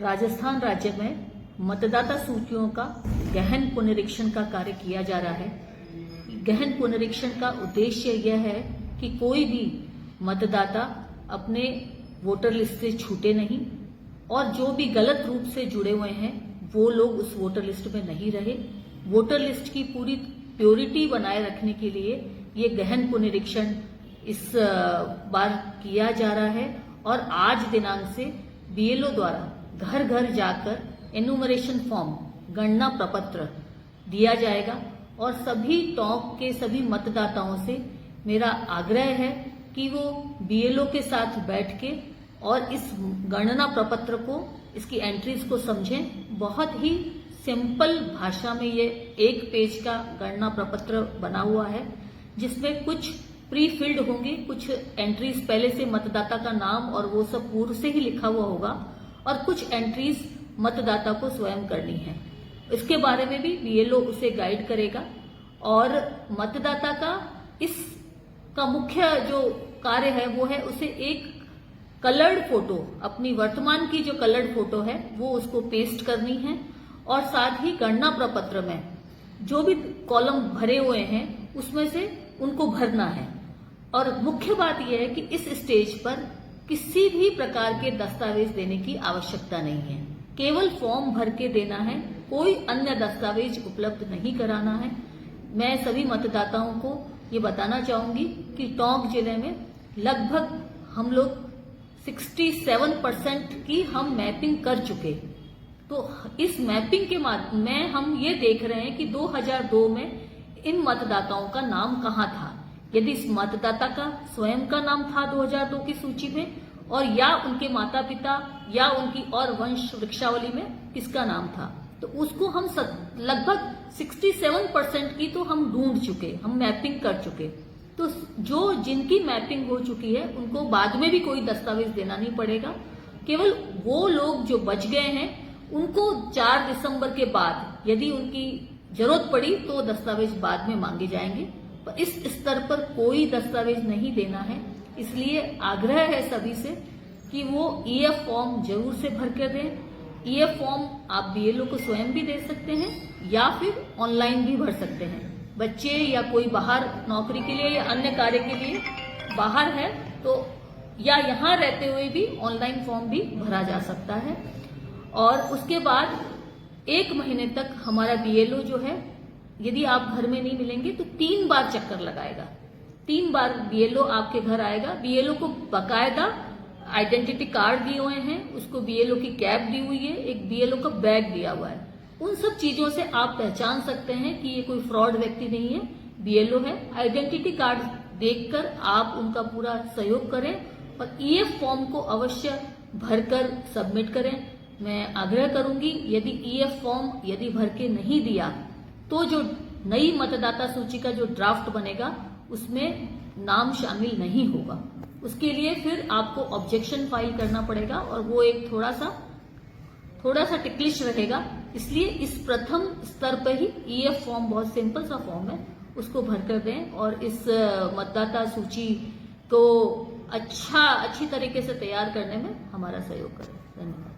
राजस्थान राज्य में मतदाता सूचियों का गहन पुनरीक्षण का कार्य किया जा रहा है। गहन पुनरीक्षण का उद्देश्य यह है कि कोई भी मतदाता अपने वोटर लिस्ट से छूटे नहीं और जो भी गलत रूप से जुड़े हुए हैं वो लोग उस वोटर लिस्ट में नहीं रहे। वोटर लिस्ट की पूरी प्योरिटी बनाए रखने के लिए ये गहन पुनरीक्षण इस बार किया जा रहा है और आज दिनांक से बीएलओ द्वारा घर घर जाकर एनुमरेशन फॉर्म गणना प्रपत्र दिया जाएगा और सभी टॉक के सभी मतदाताओं से मेरा आग्रह है कि वो बीएलओ के साथ बैठ के और इस गणना प्रपत्र को, इसकी एंट्रीज को समझें। बहुत ही सिंपल भाषा में ये एक पेज का गणना प्रपत्र बना हुआ है जिसमें कुछ प्री फिल्ड होंगे, कुछ एंट्रीज पहले से मतदाता का नाम और वो सब पूर्व से ही लिखा हुआ होगा और कुछ एंट्रीज मतदाता को स्वयं करनी है। इसके बारे में भी बीएलओ उसे गाइड करेगा और मतदाता का इसका मुख्य जो कार्य है वो है उसे एक कलर्ड फोटो, अपनी वर्तमान की जो कलर्ड फोटो है वो उसको पेस्ट करनी है और साथ ही गणना प्रपत्र में जो भी कॉलम भरे हुए हैं उसमें से उनको भरना है। और मुख्य बात यह है कि इस स्टेज पर किसी भी प्रकार के दस्तावेज देने की आवश्यकता नहीं है, केवल फॉर्म भर के देना है, कोई अन्य दस्तावेज उपलब्ध नहीं कराना है। मैं सभी मतदाताओं को ये बताना चाहूंगी कि टोंक जिले में लगभग हम लोग 67% की हम मैपिंग कर चुके। तो इस मैपिंग के माध्यम में हम ये देख रहे हैं कि 2002 में इन मतदाताओं का नाम कहाँ था, यदि इस मतदाता का स्वयं का नाम था 2002 की सूची में और या उनके माता पिता या उनकी और वंश वृक्षावली में किसका नाम था, तो उसको हम लगभग 67% की तो हम ढूंढ चुके, हम मैपिंग कर चुके। तो जो जिनकी मैपिंग हो चुकी है उनको बाद में भी कोई दस्तावेज देना नहीं पड़ेगा। केवल वो लोग जो बच गए हैं उनको 4 दिसंबर के बाद यदि उनकी जरूरत पड़ी तो दस्तावेज बाद में मांगे जाएंगे। पर इस स्तर पर कोई दस्तावेज नहीं देना है, इसलिए आग्रह है सभी से कि वो ईएफ फॉर्म जरूर से भर कर दें। ईएफ फॉर्म आप बीएलओ को स्वयं भी दे सकते हैं या फिर ऑनलाइन भी भर सकते हैं। बच्चे या कोई बाहर नौकरी के लिए या अन्य कार्य के लिए बाहर है तो या यहाँ रहते हुए भी ऑनलाइन फॉर्म भी भरा जा सकता है। और उसके बाद 1 महीने तक हमारा बीएलओ जो है, यदि आप घर में नहीं मिलेंगे तो 3 बार चक्कर लगाएगा, 3 बार बीएलओ आपके घर आएगा। बीएलओ को बकायदा आइडेंटिटी कार्ड दिए हुए हैं, उसको बीएलओ की कैप दी हुई है, एक बीएलओ का बैग दिया हुआ है। उन सब चीजों से आप पहचान सकते हैं कि ये कोई फ्रॉड व्यक्ति नहीं है, बीएलओ है। आइडेंटिटी कार्ड देखकर आप उनका पूरा सहयोग करें और ईएफ फॉर्म को अवश्य भरकर सबमिट करें। मैं आग्रह करूंगी यदि ईएफ फॉर्म यदि भर के नहीं दिया तो जो नई मतदाता सूची का जो ड्राफ्ट बनेगा उसमें नाम शामिल नहीं होगा। उसके लिए फिर आपको ऑब्जेक्शन फाइल करना पड़ेगा और वो एक थोड़ा सा टिकलिश रहेगा। इसलिए इस प्रथम स्तर पर ही ईएफ फॉर्म बहुत सिंपल सा फॉर्म है, उसको भरकर दें और इस मतदाता सूची को अच्छी तरीके से तैयार करने में हमारा सहयोग करें। धन्यवाद।